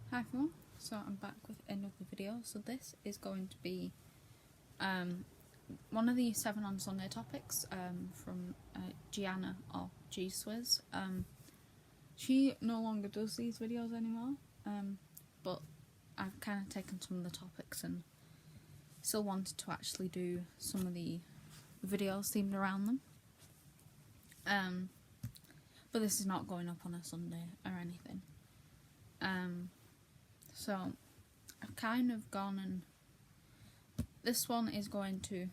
Hi everyone, so I'm back with another video. So this is going to be one of the 7 on Sunday topics from Gianna or G Swizz. She no longer does these videos anymore, but I've kind of taken some of the topics and still wanted to actually do some of the videos themed around them. But this is not going up on a Sunday or anything. So I've kind of gone and this one is going to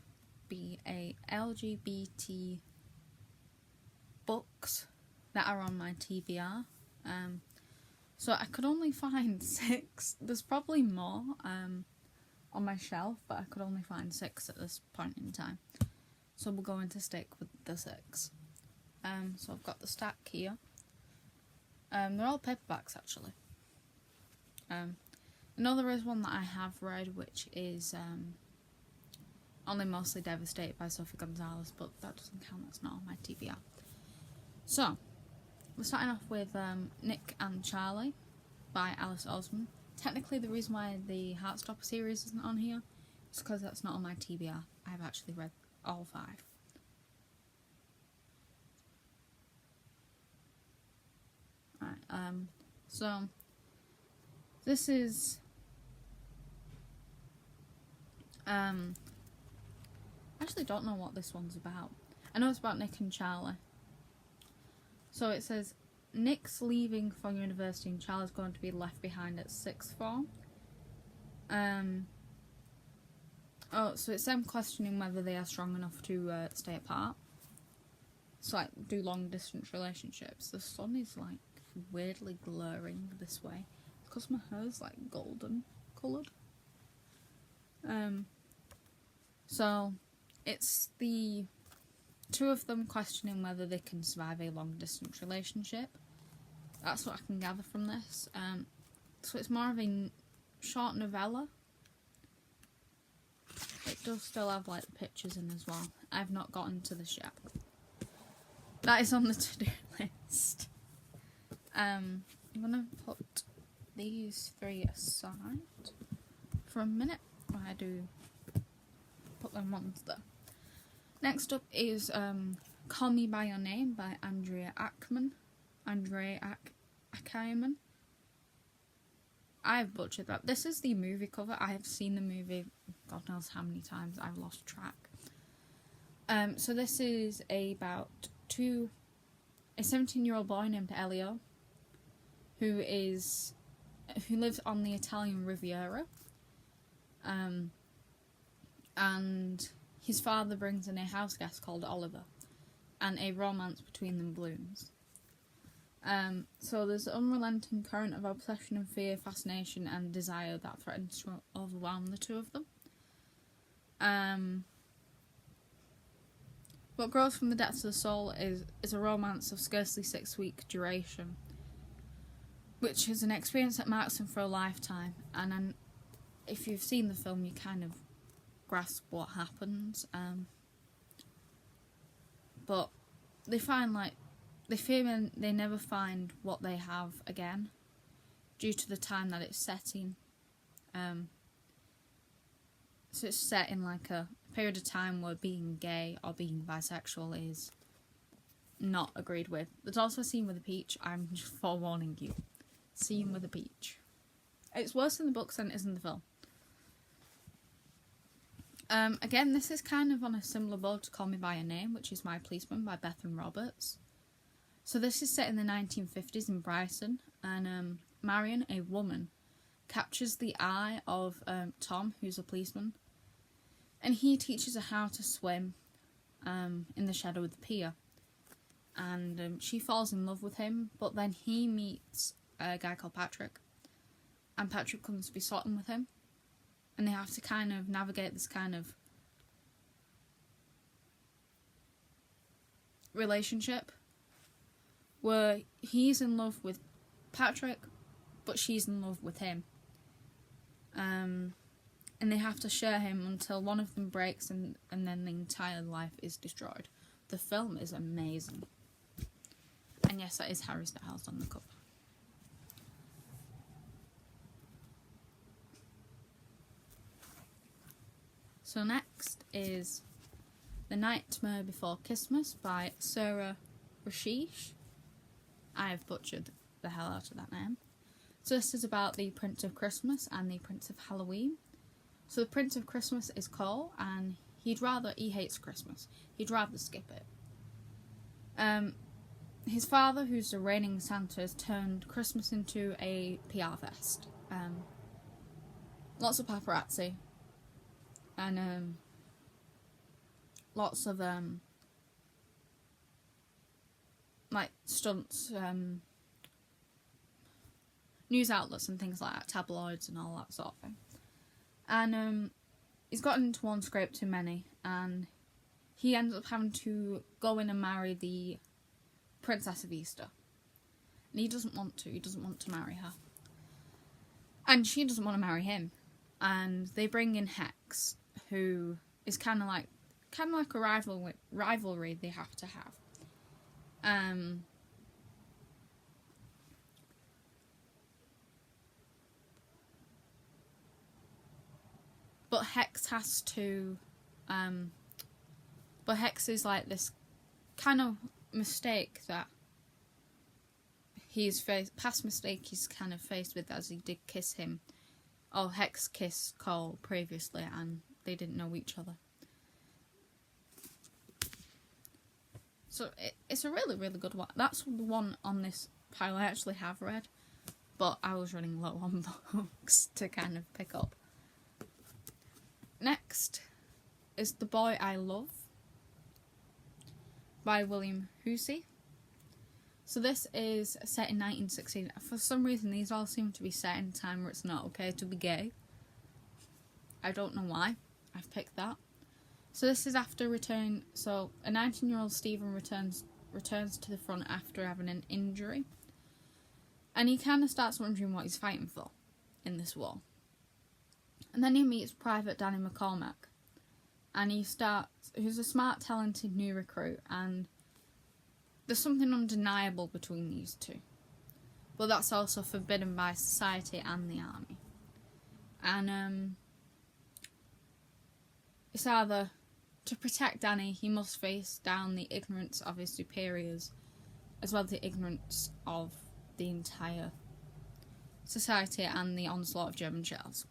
be a LGBT books that are on my TBR. So I could only find 6. There's probably more on my shelf, but I could only find 6 at this point in time. So we're going to stick with the 6. So I've got the stack here. They're all paperbacks actually. I know there is one that I have read, which is Only Mostly Devastated by Sophie Gonzalez, but that doesn't count, that's not on my TBR. So, we're starting off with Nick and Charlie by Alice Osman. Technically the reason why the Heartstopper series isn't on here is because that's not on my TBR. I've actually read all 5. Alright, so this is I actually don't know what this one's about. I know it's about Nick and Charlie. So it says Nick's leaving for university and Charlie's going to be left behind at 6th form. So it's them questioning whether they are strong enough to stay apart. So like do long distance relationships. The sun is like weirdly glowing this way because my hair's like golden coloured. So it's the 2 of them questioning whether they can survive a long distance relationship. That's what I can gather from this. So it's more of a short novella. It does still have like the pictures in as well. I've not gotten to this yet. That is on the to-do list. I'm gonna put these 3 aside for a minute while I do put them on there. Next up is Call Me By Your Name by Andrea Ackerman. I've butchered that. This is the movie cover. I have seen the movie God knows how many times. I've lost track. So this is about a 17-year-old boy named Elio who lives on the Italian Riviera. And his father brings in a house guest called Oliver, and a romance between them blooms. So there's an unrelenting current of obsession and fear, fascination and desire that threatens to overwhelm the 2 of them. What grows from the depths of the soul is a romance of scarcely 6-week duration, which is an experience that marks them for a lifetime. And then, if you've seen the film, you kind of grasp what happens. But they fear they never find what they have again, due to the time that it's set in. So it's set in like a period of time where being gay or being bisexual is not agreed with. There's also a scene with a peach. I'm just forewarning you. Scene with a peach. It's worse in the books than it is in the film. Again, this is kind of on a similar boat to Call Me By Your Name, which is My Policeman by Bethan Roberts. So this is set in the 1950s in Brighton, and Marion, a woman, captures the eye of Tom, who's a policeman, and he teaches her how to swim in the shadow of the pier. And she falls in love with him, but then he meets a guy called Patrick, and Patrick comes to be sorting with him. And they have to kind of navigate this kind of relationship where he's in love with Patrick, but she's in love with him. And they have to share him until one of them breaks and then the entire life is destroyed. The film is amazing. And yes, that is Harry Styles on the cover. So next is The Nightmare Before Christmas by Sarah Rashish. I have butchered the hell out of that name. So this is about the Prince of Christmas and the Prince of Halloween. So the Prince of Christmas is Cole, and he hates Christmas. He'd rather skip it. His father, who's the reigning Santa, has turned Christmas into a PR fest. Lots of paparazzi. And lots of like stunts, news outlets and things like that, tabloids and all that sort of thing. And he's gotten into one scrape too many, and he ends up having to go in and marry the Princess of Easter. And he doesn't want to marry her. And she doesn't want to marry him. And they bring in Hex, who is kind of like a rivalry they have to have. But Hex has to, but Hex is like this kind of mistake that past mistake he's kind of faced with, as he did kiss him. Oh, Hex kissed Cole previously and they didn't know each other. So it's a really, really good one. That's the one on this pile I actually have read, but I was running low on books to kind of pick up. Next is The Boy I Love by William Hussey. So this is set in 1916. For some reason, these all seem to be set in a time where it's not okay to be gay. I don't know why I've picked that. So this is after returning. So a 19-year-old Stephen returns to the front after having an injury, and he kind of starts wondering what he's fighting for in this war. And then he meets Private Danny McCormack, and who's a smart, talented new recruit, and there's something undeniable between these two. But that's also forbidden by society and the army. And it's either to protect Danny, he must face down the ignorance of his superiors, as well as the ignorance of the entire society and the onslaught of German shells.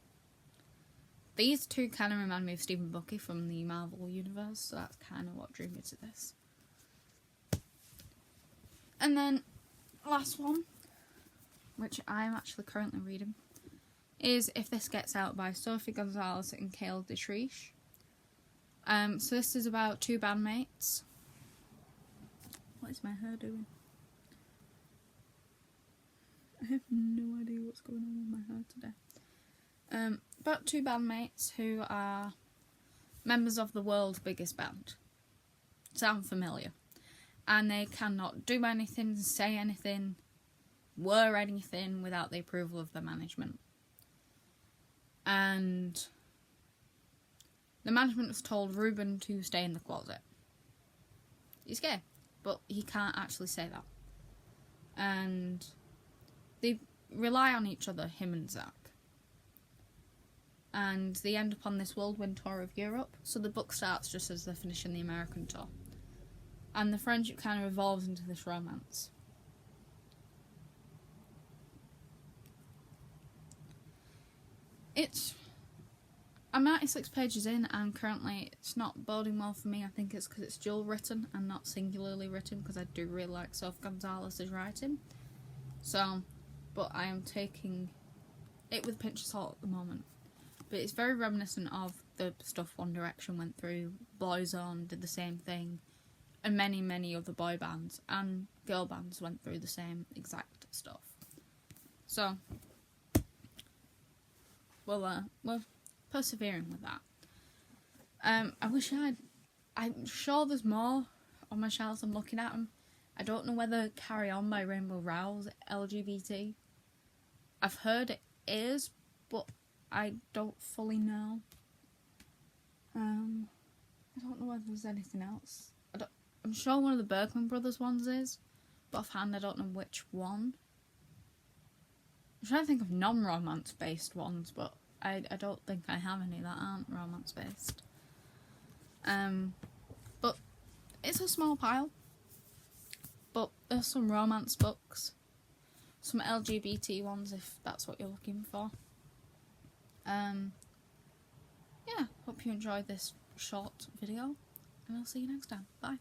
These two kind of remind me of Stephen Bucky from the Marvel universe, so that's kind of what drew me to this. And then, last one, which I'm actually currently reading, is If This Gets Out by Sophie Gonzalez and Cale Detriche. So this is about two bandmates. What is my hair doing? I have no idea what's going on with my hair today. About two bandmates who are members of the world's biggest band. Sound familiar? And they cannot do anything, say anything, wear anything without the approval of the management. And the management has told Ruben to stay in the closet. He's gay, but he can't actually say that. And they rely on each other, him and Zach. And they end up on this whirlwind tour of Europe. So the book starts just as they're finishing the American tour. And the friendship kind of evolves into this romance. I'm 96 pages in, and currently it's not boding well for me. I think it's because it's dual written and not singularly written, because I do really like Sophie Gonzalez's writing. So, but I am taking it with a pinch of salt at the moment. But it's very reminiscent of the stuff One Direction went through. Boyzone did the same thing. And many, many other boy bands and girl bands went through the same exact stuff. So, we're persevering with that. I'm sure there's more on my shelves. I'm looking at them. I don't know whether Carry On by Rainbow Rowell's LGBT. I've heard it is, but I don't fully know. I don't know whether there's anything else. I'm sure one of the Bergman Brothers ones is, but offhand I don't know which one. I'm trying to think of non-romance based ones, but I don't think I have any that aren't romance based. But it's a small pile. But there's some romance books, some LGBT ones if that's what you're looking for. Yeah, hope you enjoyed this short video, and I'll see you next time. Bye.